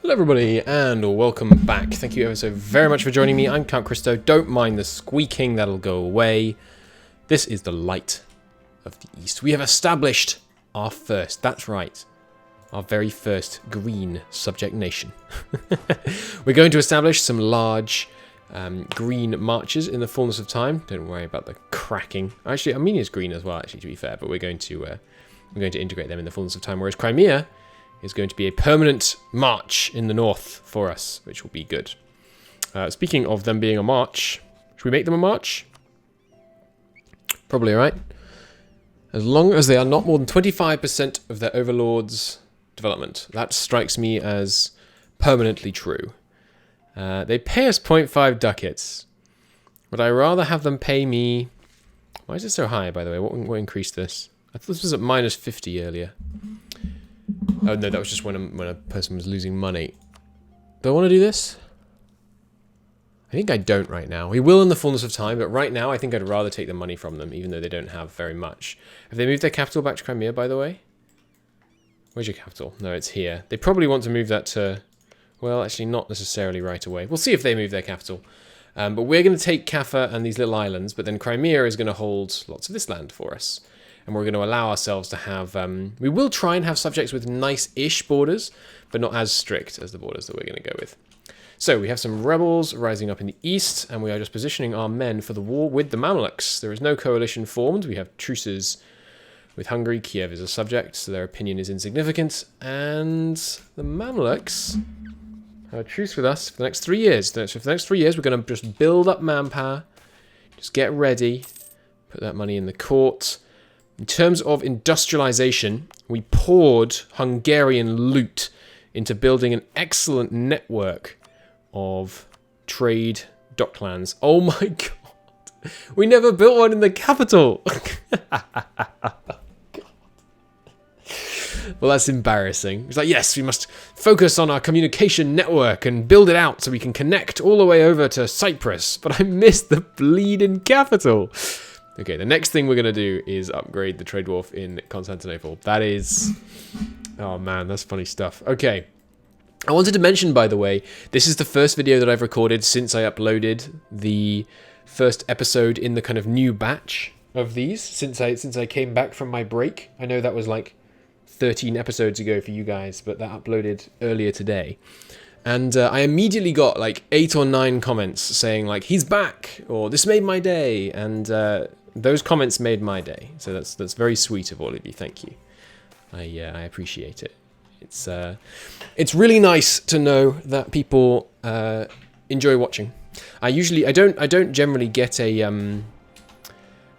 Hello everybody and welcome back. Thank you ever so very much for joining me. I'm Count Christo. Don't mind the squeaking, that'll go away. This is the light of the East. We have established our first, that's right, our very first green subject nation. We're going to establish some large green marches in the fullness of time. Don't worry about the cracking. Actually, Armenia's green as well, actually, to be fair, but we're going to integrate them in the fullness of time, whereas Crimea is going to be a permanent march in the north for us, which will be good. Speaking of them being a march, should we make them a march? Probably, right? As long as they are not more than 25% of their overlord's development. That strikes me as permanently true. They pay us 0.5 ducats. Would I rather have them pay me... Why is it so high, by the way? What increased this? I thought this was at minus 50 earlier. Oh no, that was just when a person was losing money. Do I want to do this? I think I don't right now. We will in the fullness of time, but right now I think I'd rather take the money from them, even though they don't have very much. Have they moved their capital back to Crimea, by the way? Where's your capital? No, it's here. They probably want to move that to... Well, actually not necessarily right away. We'll see if they move their capital. But we're going to take Kaffa and these little islands, but then Crimea is going to hold lots of this land for us. And we're going to allow ourselves to have... we will try and have subjects with nice-ish borders, but not as strict as the borders that we're going to go with. So we have some rebels rising up in the east, and we are just positioning our men for the war with the Mamluks. There is no coalition formed. We have truces with Hungary. Kiev is a subject, so their opinion is insignificant. And the Mamluks have a truce with us for the next 3 years. So for the next 3 years, we're going to just build up manpower, just get ready, put that money in the court. In terms of industrialization, we poured Hungarian loot into building an excellent network of trade docklands. Oh my god. We never built one in the capital. Well, that's embarrassing. It's like, yes, we must focus on our communication network and build it out so we can connect all the way over to Cyprus. But I missed the bleeding capital. Okay, the next thing we're going to do is upgrade the trade wharf in Constantinople. That is... Oh man, that's funny stuff. Okay. I wanted to mention, by the way, this is the first video that I've recorded since I uploaded the first episode in the kind of new batch of these, since I came back from my break. I know that was like 13 episodes ago for you guys, but that uploaded earlier today. And I immediately got like 8 or 9 comments saying like, he's back, or this made my day, and those comments made my day. So that's very sweet of all of you. Thank you. I appreciate it. It's really nice to know that people enjoy watching. I don't generally get a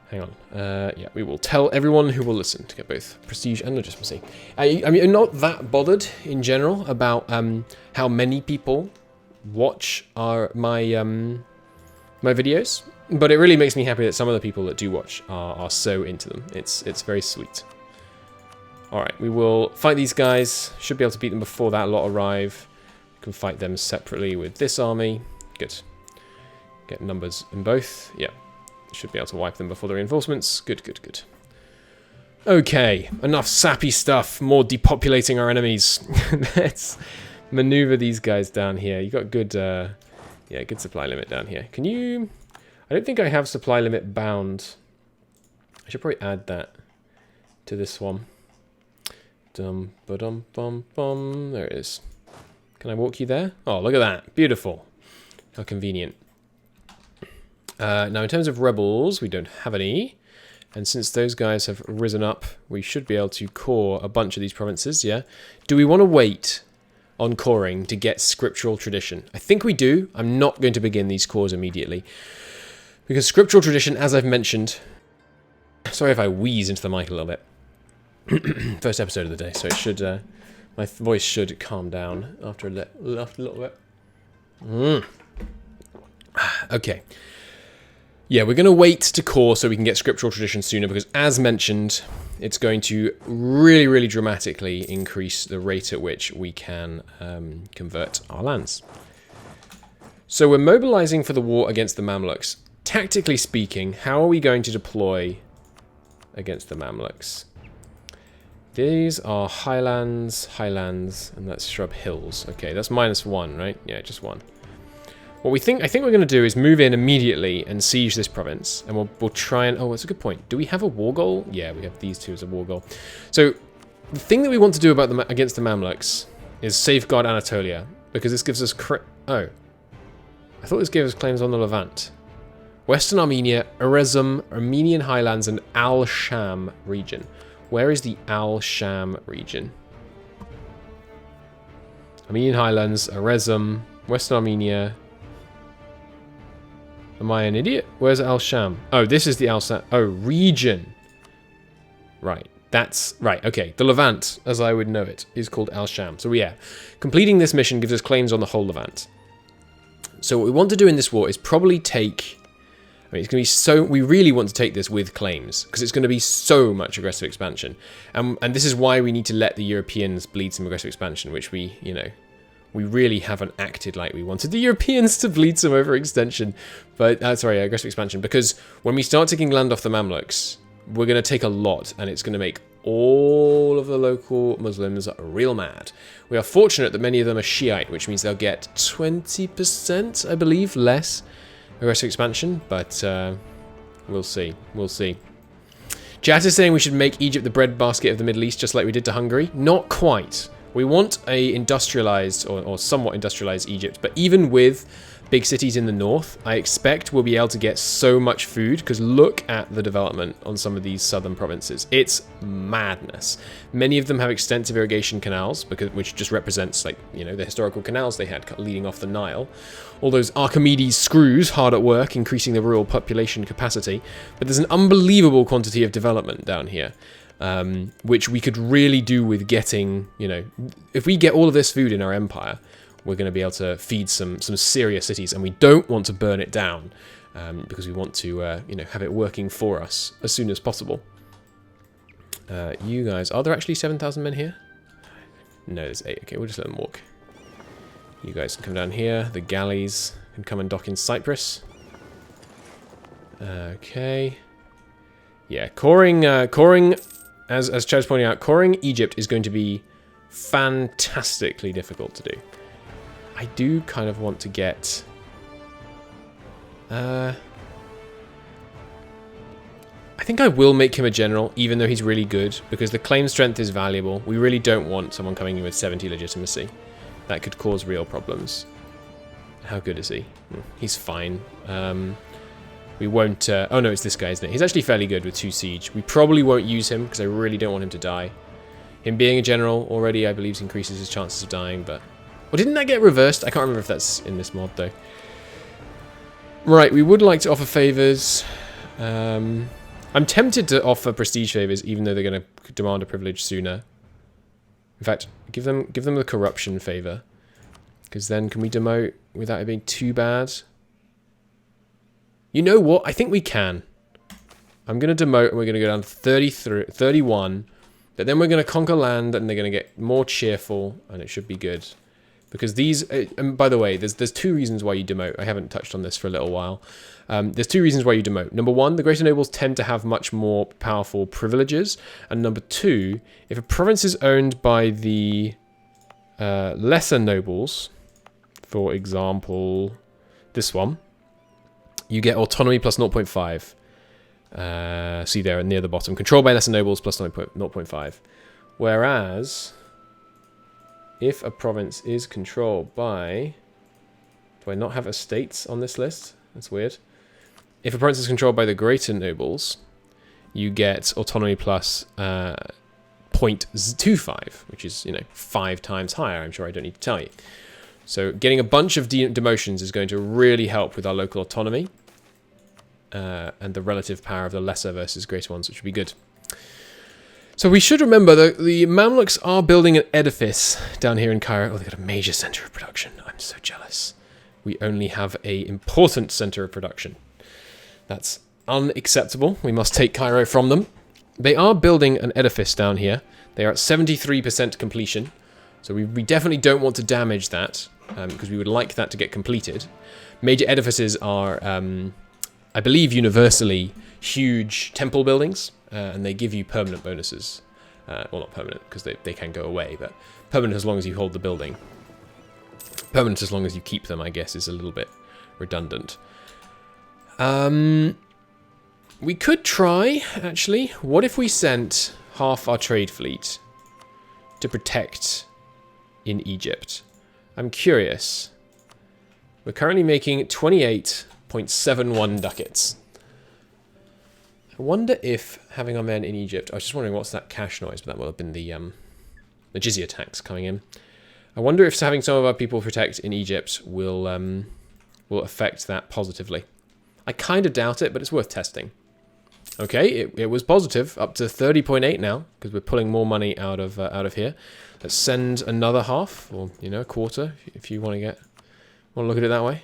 hang on. Yeah, we will tell everyone who will listen to get both prestige and legitimacy. I mean, I'm not that bothered in general about how many people watch my videos, but it really makes me happy that some of the people that do watch are so into them. It's very sweet. All right, we will fight these guys. Should be able to beat them before that lot arrive. We can fight them separately with this army. Good. Get numbers in both. Yeah. Should be able to wipe them before the reinforcements. Good, good, good. Okay, enough sappy stuff. More depopulating our enemies. Let's maneuver these guys down here. You got good, yeah, good supply limit down here. Can you... I don't think I have supply limit bound. I should probably add that to this one. Dum ba dum bum bum. There it is. Can I walk you there? Oh, look at that. Beautiful. How convenient. Now, in terms of rebels, we don't have any. And since those guys have risen up, we should be able to core a bunch of these provinces, yeah? Do we want to wait on coring to get scriptural tradition? I think we do. I'm not going to begin these cores immediately. Because scriptural tradition, as I've mentioned... Sorry if I wheeze into the mic a little bit. First episode of the day, so it should... my voice should calm down after a little bit. Okay. Yeah, we're going to wait to core so we can get scriptural tradition sooner, because as mentioned, it's going to really, really dramatically increase the rate at which we can convert our lands. So we're mobilizing for the war against the Mamluks. Tactically speaking, how are we going to deploy against the Mamluks? These are highlands, and that's shrub hills. Okay, that's -1, right? Yeah, just 1. What I think we're going to do is move in immediately and siege this province, and we'll try and... Oh, that's a good point. Do we have a war goal? Yeah, we have these two as a war goal. So, the thing that we want to do against the Mamluks is safeguard Anatolia, because this gives us... Oh. I thought this gave us claims on the Levant. Western Armenia, Erezum, Armenian Highlands, and Al-Sham region. Where is the Al-Sham region? Armenian Highlands, Erezum, Western Armenia... Am I an idiot? Where's Al-Sham? Oh, this is the Al-Sham. Oh, region. Right. That's... Right, okay. The Levant, as I would know it, is called Al-Sham. So, yeah. Completing this mission gives us claims on the whole Levant. So, what we want to do in this war is probably take... I mean, it's going to be so... We really want to take this with claims, because it's going to be so much aggressive expansion. And this is why we need to let the Europeans bleed some aggressive expansion, which we, you know... We really haven't acted like we wanted the Europeans to bleed some overextension. But, sorry, aggressive expansion. Because when we start taking land off the Mamluks, we're going to take a lot. And it's going to make all of the local Muslims real mad. We are fortunate that many of them are Shiite, which means they'll get 20%, I believe, less aggressive expansion. But we'll see. We'll see. Chat is saying we should make Egypt the breadbasket of the Middle East, just like we did to Hungary. Not quite. We want a industrialized or somewhat industrialized Egypt, but even with big cities in the north, I expect we'll be able to get so much food, because look at the development on some of these southern provinces. It's madness. Many of them have extensive irrigation canals, which just represents, like, you know, the historical canals they had leading off the Nile. All those Archimedes screws hard at work, increasing the rural population capacity. But there's an unbelievable quantity of development down here. Which we could really do with getting, you know, if we get all of this food in our empire, we're going to be able to feed some serious cities, and we don't want to burn it down, because we want to, you know, have it working for us as soon as possible. You guys, are there actually 7,000 men here? No, there's 8. Okay, we'll just let them walk. You guys can come down here. The galleys can come and dock in Cyprus. Okay. Yeah, coring, as Chad's pointing out, coring Egypt is going to be fantastically difficult to do. I do kind of want to get... I think I will make him a general, even though he's really good, because the claim strength is valuable. We really don't want someone coming in with 70 legitimacy. That could cause real problems. How good is he? He's fine. We won't... oh no, it's this guy, isn't it? He's actually fairly good with 2 siege. We probably won't use him, because I really don't want him to die. Him being a general already, I believe, increases his chances of dying, but... Well, didn't that get reversed? I can't remember if that's in this mod, though. Right, we would like to offer favours. I'm tempted to offer prestige favours, even though they're going to demand a privilege sooner. In fact, give them the corruption favour. Because then, can we demote without it being too bad? You know what? I think we can. I'm going to demote, and we're going to go down to 31. But then we're going to conquer land, and they're going to get more cheerful, and it should be good. Because these... and by the way, there's 2 reasons why you demote. I haven't touched on this for a little while. There's 2 reasons why you demote. Number 1, the greater nobles tend to have much more powerful privileges. And number 2, if a province is owned by the lesser nobles, for example, this one, you get autonomy plus 0.5. See there near the bottom. Controlled by lesser nobles plus 0.5. Whereas, if a province is controlled by... Do I not have estates on this list? That's weird. If a province is controlled by the greater nobles, you get autonomy plus 0.25, which is, you know, 5 times higher. I'm sure I don't need to tell you. So getting a bunch of demotions is going to really help with our local autonomy and the relative power of the lesser versus greater ones, which would be good. So we should remember that the Mamluks are building an edifice down here in Cairo. Oh, they've got a major center of production. I'm so jealous. We only have an important center of production. That's unacceptable. We must take Cairo from them. They are building an edifice down here. They are at 73% completion. So we definitely don't want to damage that, because we would like that to get completed. Major edifices are, I believe, universally huge temple buildings, and they give you permanent bonuses. Well, not permanent, because they can go away, but permanent as long as you hold the building. Permanent as long as you keep them, I guess, is a little bit redundant. We could try, actually. What if we sent half our trade fleet to protect in Egypt? I'm curious. We're currently making 28.71 ducats. I wonder if having our men in Egypt... I was just wondering what's that cash noise, but that will have been the jizya tax coming in. I wonder if having some of our people protect in Egypt will affect that positively. I kind of doubt it, but it's worth testing. Okay, it was positive, up to 30.8 now, because we're pulling more money out of here. Let's send another half, or a quarter, if you want to look at it that way.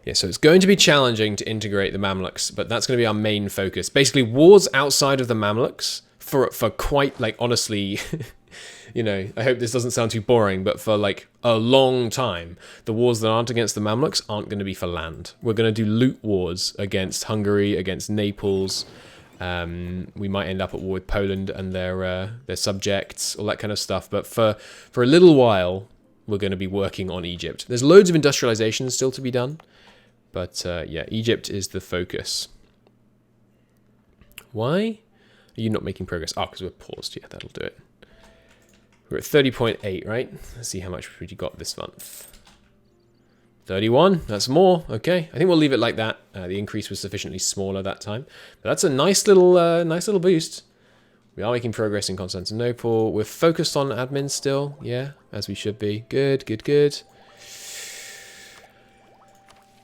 Yeah, so it's going to be challenging to integrate the Mamluks, but that's going to be our main focus. Basically, wars outside of the Mamluks for quite, like, honestly, I hope this doesn't sound too boring, but for, like, a long time, the wars that aren't against the Mamluks aren't going to be for land. We're going to do loot wars against Hungary, against Naples. We might end up at war with Poland and their subjects, all that kind of stuff. But for a little while, we're going to be working on Egypt. There's loads of industrialization still to be done. But, yeah, Egypt is the focus. Why are you not making progress? Oh, because we're paused. Yeah, that'll do it. We're at 30.8, right? Let's see how much we got this month. 31. That's more. Okay. I think we'll leave it like that. The increase was sufficiently smaller that time. But that's a nice little boost. We are making progress in Constantinople. We're focused on admin still. Yeah, as we should be. Good, good, good.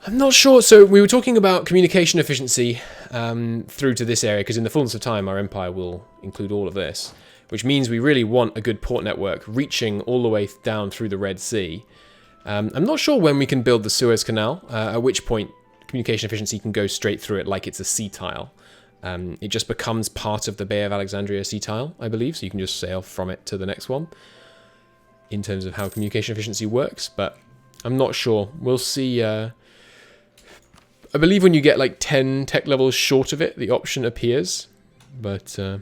I'm not sure. So we were talking about communication efficiency through to this area, because in the fullness of time, our empire will include all of this, which means we really want a good port network reaching all the way down through the Red Sea. I'm not sure when we can build the Suez Canal, at which point communication efficiency can go straight through it like it's a sea tile. It just becomes part of the Bay of Alexandria sea tile, I believe, so you can just sail from it to the next one in terms of how communication efficiency works, but I'm not sure. We'll see. I believe when you get like 10 tech levels short of it, the option appears, but I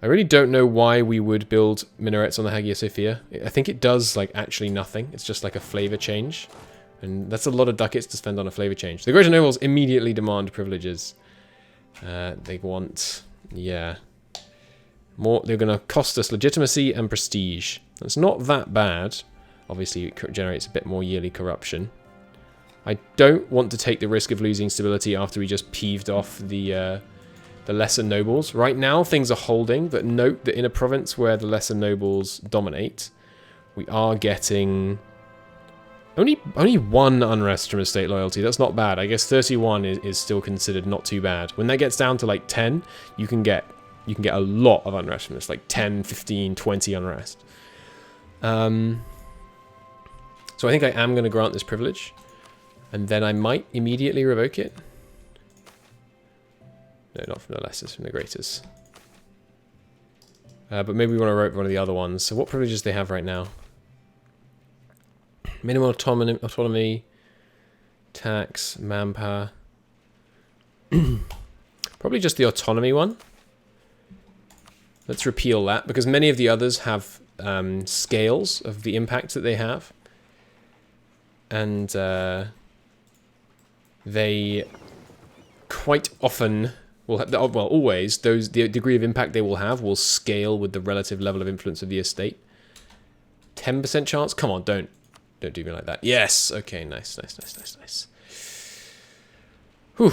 really don't know why we would build minarets on the Hagia Sophia. I think it does like actually nothing. It's just like a flavor change, and that's a lot of ducats to spend on a flavor change. The greater nobles immediately demand privileges. They want, yeah, more. They're going to cost us legitimacy and prestige. That's not that bad. Obviously, it generates a bit more yearly corruption. I don't want to take the risk of losing stability after we just peeved off the lesser nobles. Right now, things are holding, but note that in a province where the lesser nobles dominate, we are getting only one unrest from estate loyalty. That's not bad. I guess 31 is still considered not too bad. When that gets down to like 10, you can get a lot of unrest from this, like 10, 15, 20 unrest. So I think I am going to grant this privilege. And then I might immediately revoke it. No, not from the lessers, from the greaters. But maybe we want to revoke one of the other ones. So what privileges do they have right now? Minimum autonomy, tax, manpower. Probably just the autonomy one. Let's repeal that, because many of the others have scales of the impact that they have. And they quite often will have, well, always, the degree of impact they will have will scale with the relative level of influence of the estate. 10% chance? Come on, don't do me like that. Yes! Okay, nice. Whew.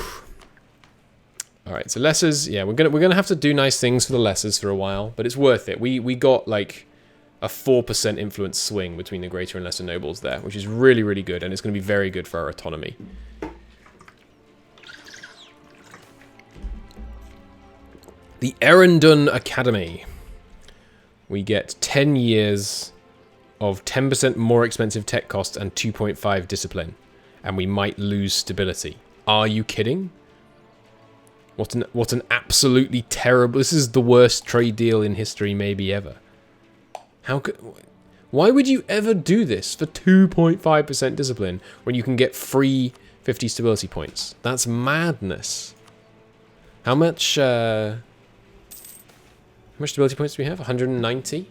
Alright, so lessers, yeah, we're gonna have to do nice things for the lessers for a while, but it's worth it. We got like a 4% influence swing between the greater and lesser nobles there, which is really, really good, and it's going to be very good for our autonomy. The Erendun Academy. We get 10 years of 10% more expensive tech costs and 2.5 discipline, and we might lose stability. Are you kidding? What an absolutely terrible... This is the worst trade deal in history maybe ever. Why would you ever do this for 2.5% discipline when you can get free 50 stability points? That's madness. How much stability points do we have? 190?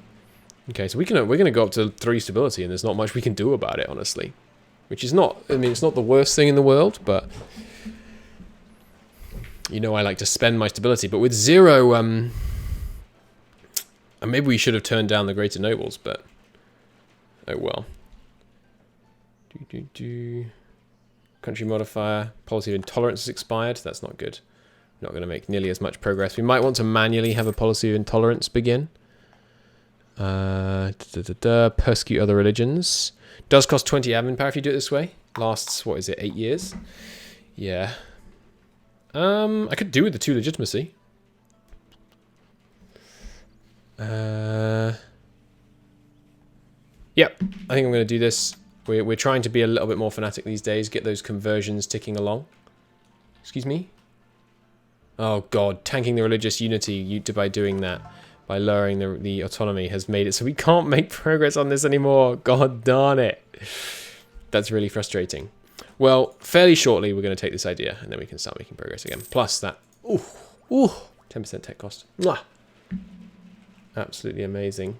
Okay, so we're gonna go up to 3 stability, and there's not much we can do about it, honestly. Which is not, I mean, it's not the worst thing in the world, but you know I like to spend my stability. But with 0, and maybe we should have turned down the Greater Nobles, but oh well. Country modifier, policy of intolerance has expired. That's not good. Not going to make nearly as much progress. We might want to manually have a policy of intolerance begin. Persecute other religions. Does cost 20 admin power if you do it this way. Lasts, what is it, 8 years? Yeah. I could do with the 2 legitimacy. Yep, I think I'm going to do this. We're trying to be a little bit more fanatic these days, get those conversions ticking along. Excuse me? Oh god, tanking the religious unity by doing that, by lowering the autonomy, has made it so we can't make progress on this anymore. God darn it. That's really frustrating. Well, fairly shortly we're going to take this idea, and then we can start making progress again. Plus that, 10% tech cost. Mwah. Absolutely amazing.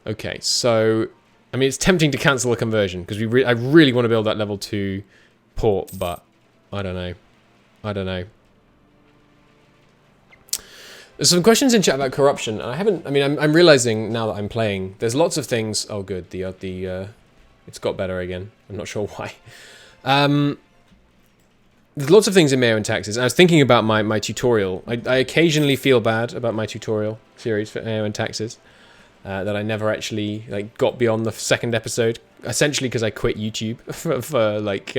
Okay, so I mean, it's tempting to cancel a conversion because I really want to build that level 2 port, but I don't know. I don't know. There's some questions in chat about corruption, and I'm realizing now that I'm playing, there's lots of things. Oh, good. It's got better again. I'm not sure why. There's lots of things in MEIOU and taxes. And I was thinking about my tutorial. I occasionally feel bad about my tutorial series for MEIOU and taxes. That I never actually got beyond the 2nd episode, essentially because I quit YouTube for like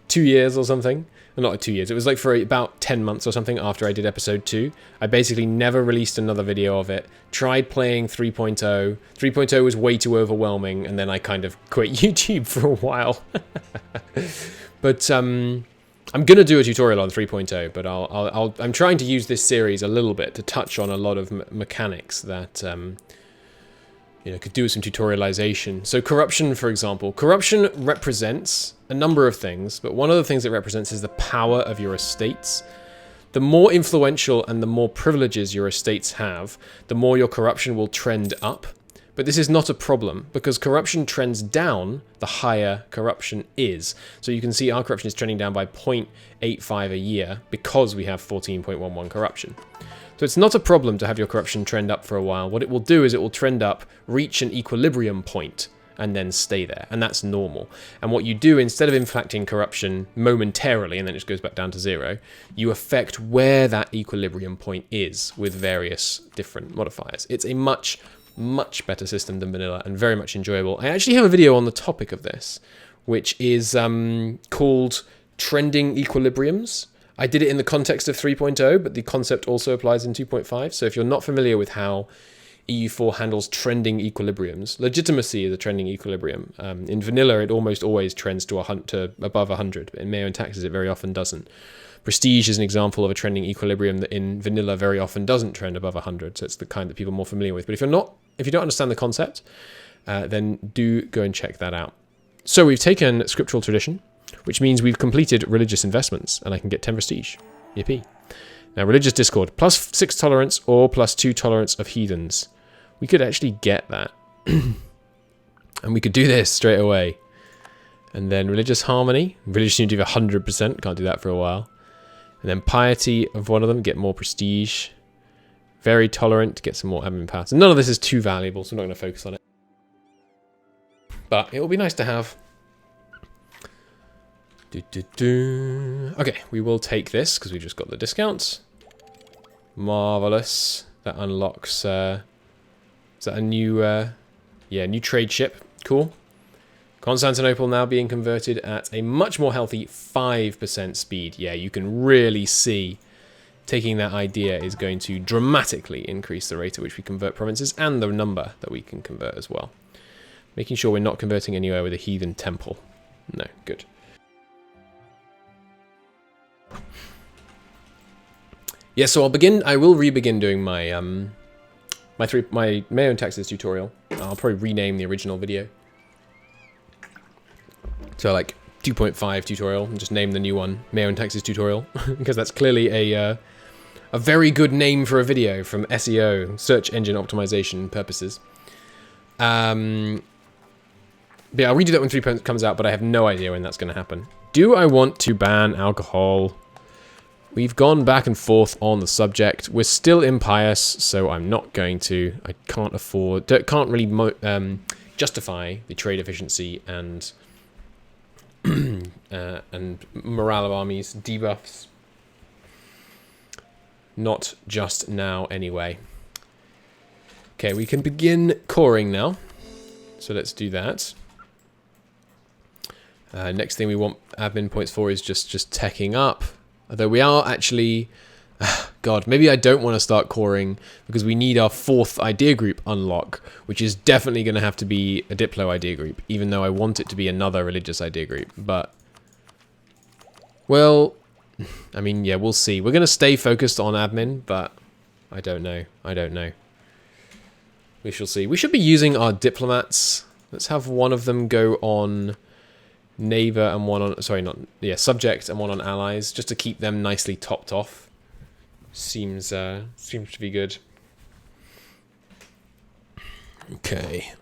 2 years or something. Well, not 2 years, it was like for about 10 months or something after I did episode 2. I basically never released another video of it. Tried playing 3.0. 3.0 was way too overwhelming, and then I kind of quit YouTube for a while. But I'm gonna do a tutorial on 3.0, but I'm trying to use this series a little bit to touch on a lot of mechanics that could do with some tutorialization. So corruption, for example. Corruption represents a number of things, but one of the things it represents is the power of your estates. The more influential and the more privileges your estates have, the more your corruption will trend up. But this is not a problem, because corruption trends down the higher corruption is. So you can see our corruption is trending down by 0.85 a year because we have 14.11 corruption. So it's not a problem to have your corruption trend up for a while. What it will do is it will trend up, reach an equilibrium point, and then stay there. And that's normal. And what you do, instead of inflicting corruption momentarily, and then it just goes back down to 0, you affect where that equilibrium point is with various different modifiers. It's a much better system than vanilla and very much enjoyable. I actually have a video on the topic of this, which is called Trending Equilibriums. I did it in the context of 3.0, but the concept also applies in 2.5. So if you're not familiar with how EU4 handles trending equilibriums, legitimacy is a trending equilibrium. In vanilla, it almost always trends to above 100, but in MEIOU and taxes, it very often doesn't. Prestige is an example of a trending equilibrium that in vanilla very often doesn't trend above 100, so it's the kind that people are more familiar with. But if you don't understand the concept, then do go and check that out. So we've taken scriptural tradition, which means we've completed religious investments, and I can get 10 prestige. Yippee. Now, religious discord, plus 6 tolerance or plus 2 tolerance of heathens. We could actually get that. And we could do this straight away. And then religious harmony, religious unity of 100%, can't do that for a while. And then piety of one of them, get more prestige. Very tolerant, get some more admin power. So none of this is too valuable, so I'm not going to focus on it. But it will be nice to have. Okay, we will take this because we just got the discounts. Marvelous. That unlocks. Is that a new? New trade ship. Cool. Constantinople now being converted at a much more healthy 5% speed. Yeah, you can really see taking that idea is going to dramatically increase the rate at which we convert provinces and the number that we can convert as well. Making sure we're not converting anywhere with a heathen temple. No, good. Yeah, so I will re-begin doing my my MEIOU and taxes tutorial. I'll probably rename the original video. So like 2.5 tutorial, and just name the new one MEIOU and taxes tutorial, because that's clearly a very good name for a video from SEO, search engine optimization purposes. But yeah, I'll redo that when 3 comes out, but I have no idea when that's going to happen. Do I want to ban alcohol? We've gone back and forth on the subject. We're still impious, so I'm not going to. I can't afford, can't really justify the trade efficiency and morale of armies debuffs. Not just now, anyway. Okay, we can begin coring now. So let's do that. Next thing we want admin points for is just teching up. Although we are actually... God, maybe I don't want to start coring because we need our 4th idea group unlock, which is definitely going to have to be a Diplo idea group, even though I want it to be another religious idea group. But, well, I mean, yeah, we'll see. We're going to stay focused on admin, but I don't know. I don't know. We shall see. We should be using our diplomats. Let's have one of them go on neighbor and one on, sorry, not, yeah, subject and one on allies, just to keep them nicely topped off. Seems to be good. Okay.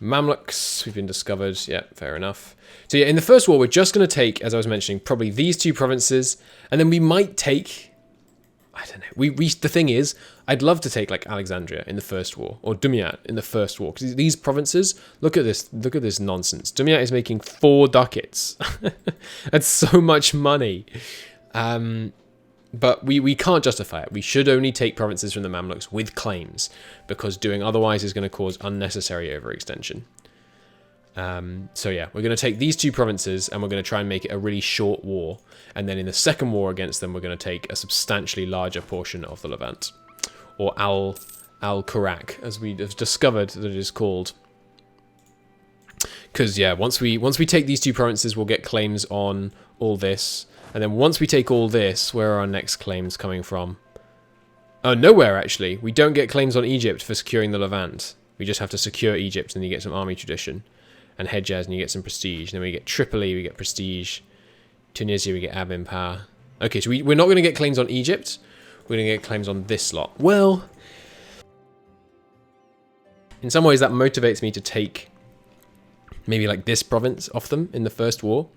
Mamluks, we've been discovered. Yeah, fair enough. So yeah, in the first war, we're just going to take, as I was mentioning, probably these 2 provinces, and then we might take, I don't know. The thing is, I'd love to take like Alexandria in the first war, or Dumyat in the first war, because these provinces, look at this nonsense. Dumyat is making 4 ducats. That's so much money. But we can't justify it. We should only take provinces from the Mamluks with claims, because doing otherwise is going to cause unnecessary overextension. So yeah, we're going to take these 2 provinces and we're going to try and make it a really short war. And then in the second war against them, we're going to take a substantially larger portion of the Levant. Or Al-Karak, as we have discovered that it is called. Because yeah, once we take these 2 provinces, we'll get claims on all this. And then once we take all this, where are our next claims coming from? Oh, nowhere, actually. We don't get claims on Egypt for securing the Levant. We just have to secure Egypt, and then you get some army tradition. And Hejaz, and you get some prestige. And then we get Tripoli, we get prestige. Tunisia, we get admin power. Okay, so we're not going to get claims on Egypt. We're going to get claims on this lot. Well, in some ways that motivates me to take maybe like this province off them in the first war.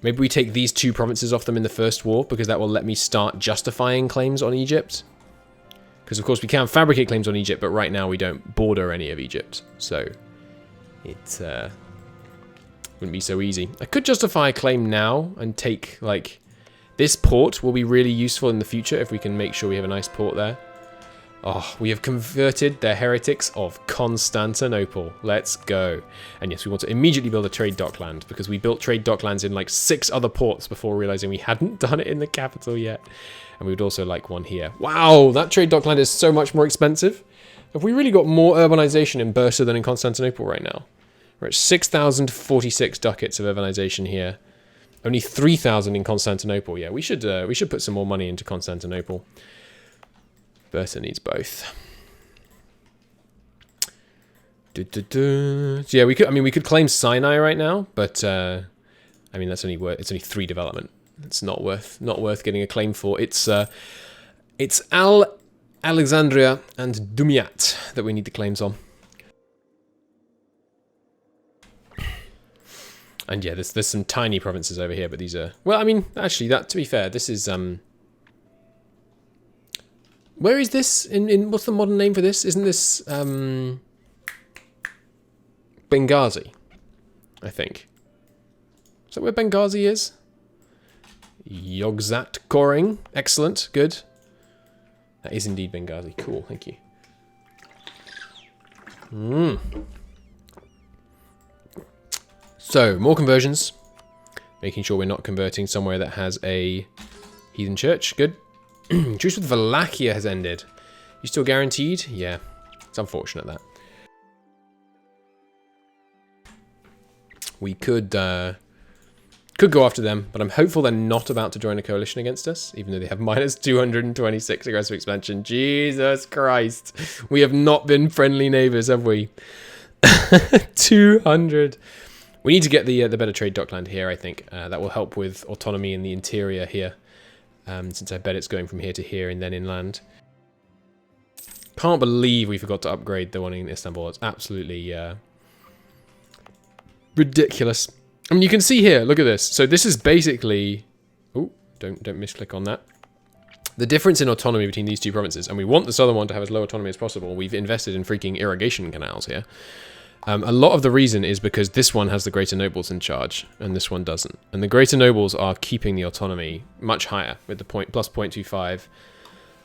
Maybe we take these 2 provinces off them in the first war, because that will let me start justifying claims on Egypt. Because of course we can fabricate claims on Egypt, but right now we don't border any of Egypt. So it wouldn't be so easy. I could justify a claim now and take, like, this port will be really useful in the future if we can make sure we have a nice port there. Oh, we have converted the heretics of Constantinople. Let's go. And yes, we want to immediately build a trade dockland, because we built trade docklands in like 6 other ports before realizing we hadn't done it in the capital yet. And we would also like one here. Wow, that trade dockland is so much more expensive. Have we really got more urbanization in Bursa than in Constantinople right now? We're at 6,046 ducats of urbanization here. Only 3,000 in Constantinople. Yeah, we should put some more money into Constantinople. Bursa needs both. So yeah, we could claim Sinai right now, but I mean it's only 3 development. It's not worth getting a claim for. It's Alexandria and Dumyat that we need the claims on. And yeah, there's some tiny provinces over here, but these are, well, I mean, actually, that, to be fair, this is where is this in what's the modern name for this? Isn't this Benghazi? I think. Is that where Benghazi is? Yogzat Goring. Excellent. Good. That is indeed Benghazi. Cool. Thank you. So, more conversions. Making sure we're not converting somewhere that has a heathen church. Good. Truce with Wallachia has ended. You still guaranteed? Yeah. It's unfortunate that. We could go after them, but I'm hopeful they're not about to join a coalition against us, even though they have minus 226 aggressive expansion. Jesus Christ. We have not been friendly neighbors, have we? 200. We need to get the better trade dockland here, I think. That will help with autonomy in the interior here. Since I bet it's going from here to here and then inland. Can't believe we forgot to upgrade the one in Istanbul. It's absolutely ridiculous. I mean, you can see here, look at this. So this is basically... Oh, don't misclick on that. The difference in autonomy between these two provinces, and we want the southern one to have as low autonomy as possible. We've invested in freaking irrigation canals here. A lot of the reason is because this one has the greater nobles in charge, and this one doesn't. And the greater nobles are keeping the autonomy much higher with the plus 0.25,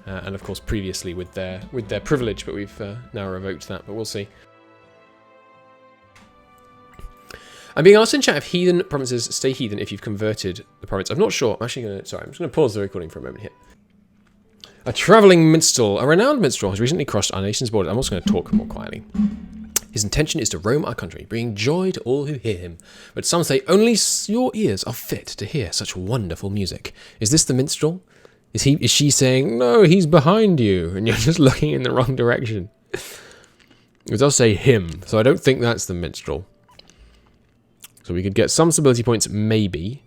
and of course previously with their privilege, but we've now revoked that. But we'll see. I'm being asked in chat if heathen provinces stay heathen if you've converted the province. I'm not sure. I'm actually going to... Sorry, I'm just going to pause the recording for a moment here. A travelling minstrel, a renowned minstrel, has recently crossed our nation's border. I'm also going to talk more quietly. His intention is to roam our country, bringing joy to all who hear him. But some say only your ears are fit to hear such wonderful music. Is this the minstrel? Is she saying, no, he's behind you, and you're just looking in the wrong direction? It does say him, so I don't think that's the minstrel. So we could get some stability points, maybe.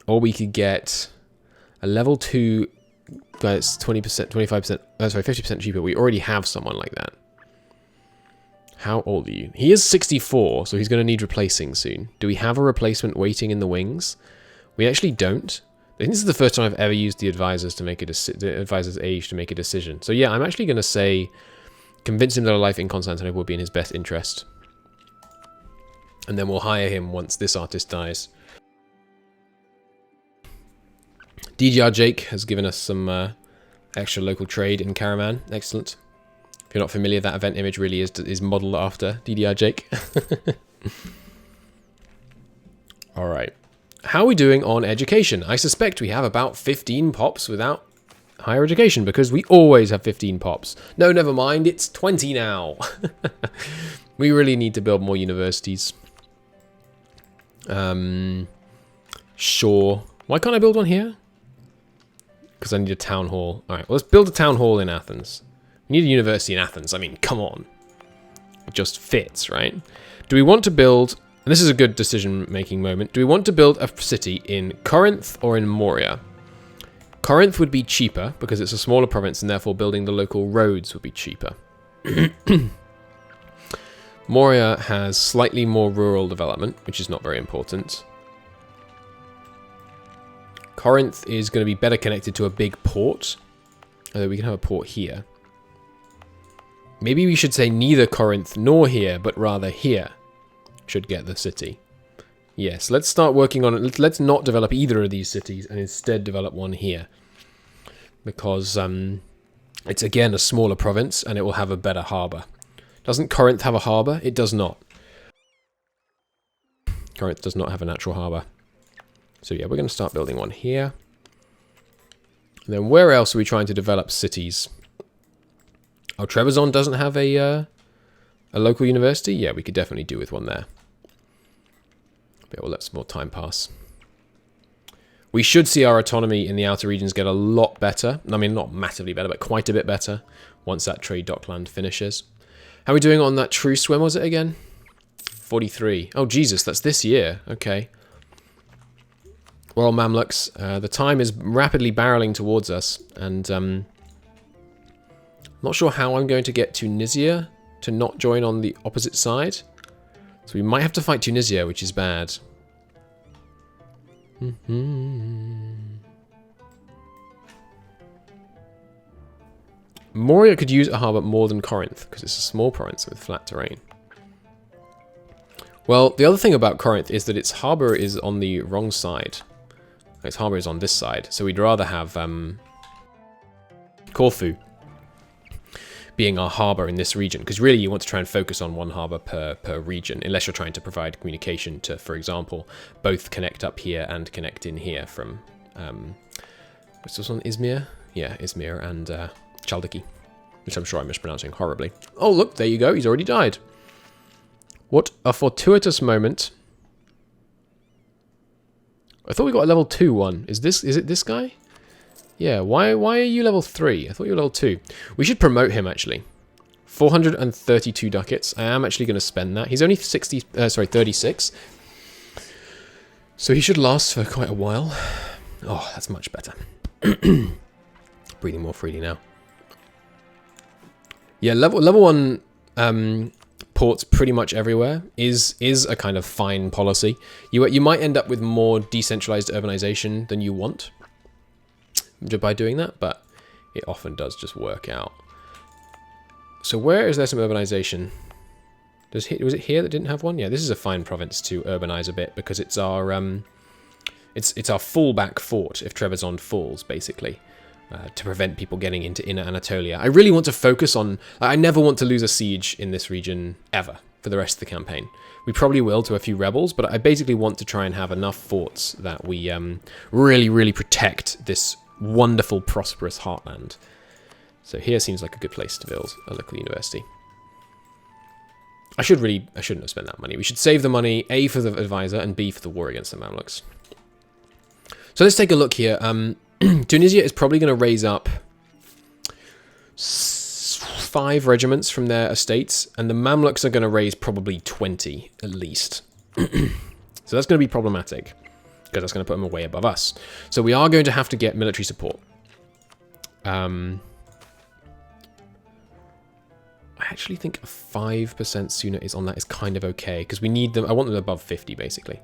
Or we could get a level 2, that's 20%, 25%, sorry, 50% cheaper. We already have someone like that. How old are you? He is 64, so he's going to need replacing soon. Do we have a replacement waiting in the wings? We actually don't. I think this is the first time I've ever used the advisors to make the advisor's age to make a decision. So yeah, I'm actually going to say convince him that a life in Constantinople would be in his best interest. And then we'll hire him once this artist dies. DGR Jake has given us some extra local trade in Caraman. Excellent. If you're not familiar, that event image really is modelled after DDR Jake. Alright. How are we doing on education? I suspect we have about 15 pops without higher education, because we always have 15 pops. No, never mind, it's 20 now. We really need to build more universities. Sure. Why can't I build one here? Because I need a town hall. Alright, well, let's build a town hall in Athens. We need a university in Athens. I mean, come on. It just fits, right? Do we want to build... And this is a good decision-making moment. Do we want to build a city in Corinth or in Moria? Corinth would be cheaper because it's a smaller province, and therefore building the local roads would be cheaper. Moria has slightly more rural development, which is not very important. Corinth is going to be better connected to a big port. Although we can have a port here. Maybe we should say neither Corinth nor here, but rather here should get the city. Yes, let's start working on it. Let's not develop either of these cities and instead develop one here. Because it's again a smaller province and it will have a better harbour. Doesn't Corinth have a harbour? It does not. Corinth does not have a natural harbour. So yeah, we're going to start building one here. And then where else are we trying to develop cities? Oh, Trebizond doesn't have a local university? Yeah, we could definitely do with one there. But we'll let some more time pass. We should see our autonomy in the outer regions get a lot better. I mean, not massively better, but quite a bit better once that trade dockland finishes. How are we doing on that truce? When was it again? 43. Oh, Jesus, that's this year. Okay. Well, Mamluks, the time is rapidly barreling towards us, and not sure how I'm going to get Tunisia to not join on the opposite side. So we might have to fight Tunisia, which is bad. Moria could use a harbour more than Corinth, because it's a small province with flat terrain. Well, the other thing about Corinth is that its harbour is on the wrong side. Its harbour is on this side, so we'd rather have Corfu being our harbour in this region, because really you want to try and focus on one harbour per region, unless you're trying to provide communication to, for example, both connect up here and connect in here from, what's this one, Izmir? Yeah, Izmir and Chaldiki, which I'm sure I'm mispronouncing horribly. Oh, look, there you go, he's already died. What a fortuitous moment. I thought we got a level 2 one. Is it this guy? Yeah, why are you level 3? I thought you were level 2. We should promote him, actually. 432 ducats. I am actually going to spend that. He's only 36. So he should last for quite a while. Oh, that's much better. Breathing more freely now. Yeah, level 1 ports pretty much everywhere is a kind of fine policy. You might end up with more decentralized urbanization than you want by doing that, but it often does just work out. So where is there some urbanization? Was it here that didn't have one? Yeah, this is a fine province to urbanize a bit because it's our it's our fallback fort if Trebizond falls, basically. To prevent people getting into Inner Anatolia. I really want to focus on... I never want to lose a siege in this region, ever, for the rest of the campaign. We probably will to a few rebels, but I basically want to try and have enough forts that we really, really protect this wonderful, prosperous heartland. So here seems like a good place to build a local university. I shouldn't have spent that money. We should save the money, A, for the advisor, and B, for the war against the Mamluks. So let's take a look here. Tunisia is probably going to raise up 5 regiments from their estates, and the Mamluks are going to raise probably 20 at least. So that's going to be problematic, because that's going to put them way above us. So we are going to have to get military support. I actually think a 5% sooner is on that is kind of okay, because we need them. I want them above 50, basically.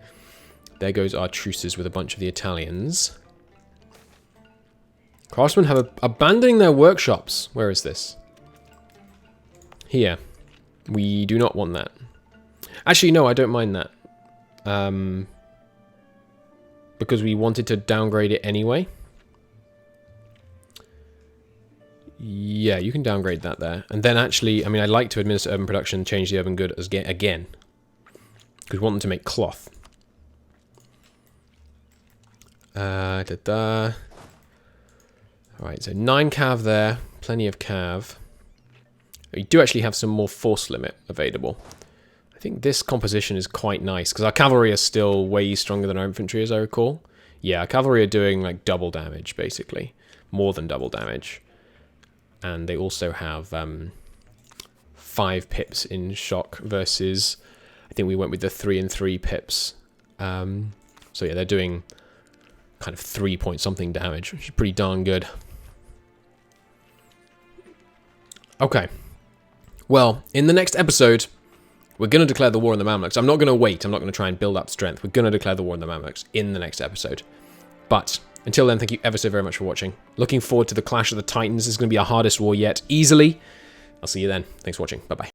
There goes our truces with a bunch of the Italians. Craftsmen have abandoning their workshops. Where is this? Here. We do not want that. Actually, no, I don't mind that. Because we wanted to downgrade it anyway. Yeah, you can downgrade that there. And then actually, I mean, I'd like to administer urban production, change the urban good again. Because we want them to make cloth. Alright, so 9 cav there, plenty of cav. We do actually have some more force limit available. I think this composition is quite nice, because our cavalry are still way stronger than our infantry, as I recall. Yeah, our cavalry are doing like double damage, basically. More than double damage. And they also have 5 pips in shock versus, I think we went with the 3 and 3 pips. So yeah, they're doing kind of 3 point something damage, which is pretty darn good. Okay. Well, in the next episode, we're going to declare the war on the Mamluks. I'm not going to wait. I'm not going to try and build up strength. We're going to declare the war on the Mamluks in the next episode. But until then, thank you ever so very much for watching. Looking forward to the Clash of the Titans. This is going to be our hardest war yet, easily. I'll see you then. Thanks for watching. Bye-bye.